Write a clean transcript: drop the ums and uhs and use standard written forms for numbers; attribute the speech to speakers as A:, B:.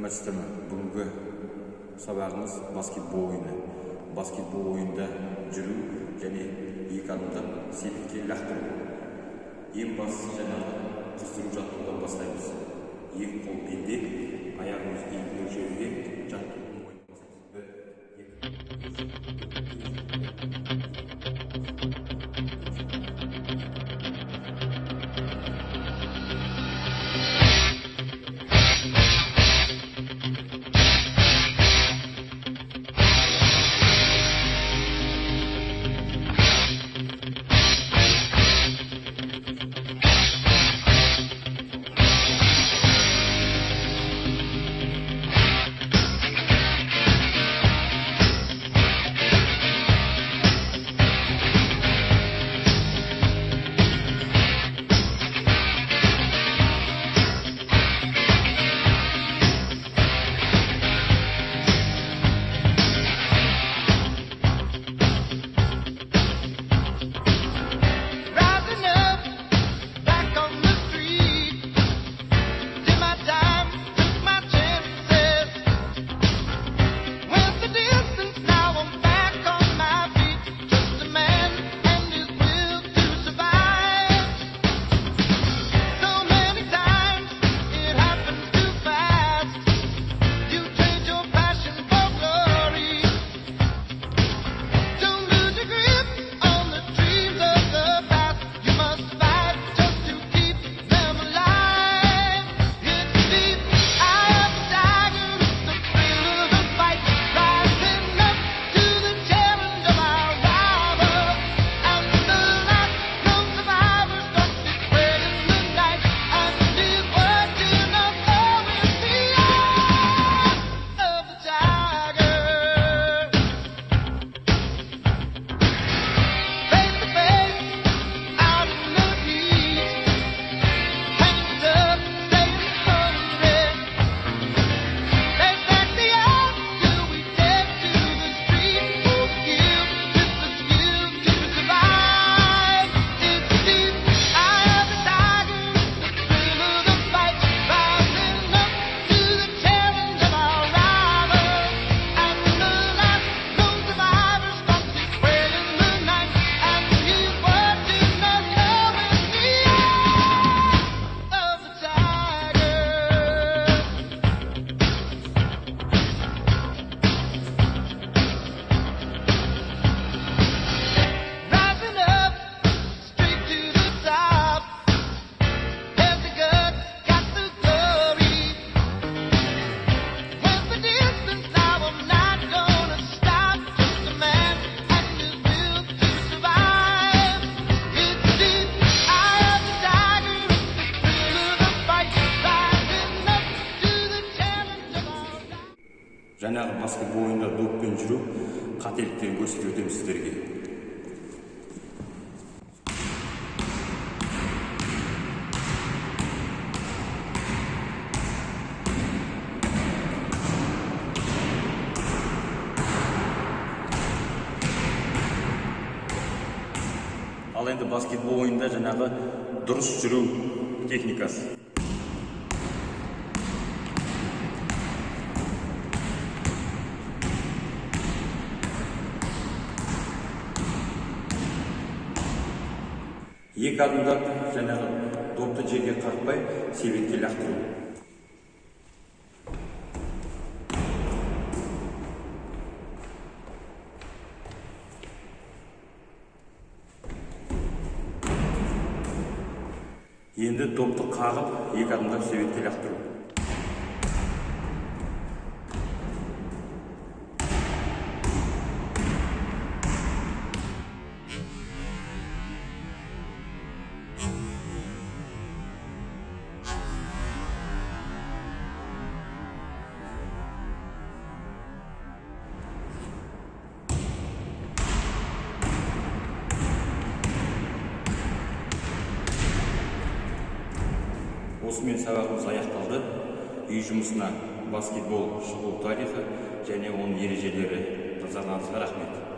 A: Саламатсыздарбы? Бүгінгі сабағымыз баскетбол ойыны. Баскетбол ойында жүру және екі адамдар себепке лақтыру. Ең бастысы жаңағы қыздыру жаттығудан бастаймыз. Екі қол белде, аяғымыз иілген жерге жаттығуын жаңағы баскетбол ойында доппен жүру қателіктерін көрсетіп өтеміз сіздерге. Ал енді баскетбол ойында жаңағы дұрыс жүру техникасы. Екі адымдап жаңағы допты жерге қақпай себетке лақтыру. Енді допты қағып, екі адымдап себетке лақтыру. Осымен сабағымыз аяқталды. Үй жұмысына баскетбол шығу тарихы және оның ережелері назарларыңызға рахмет.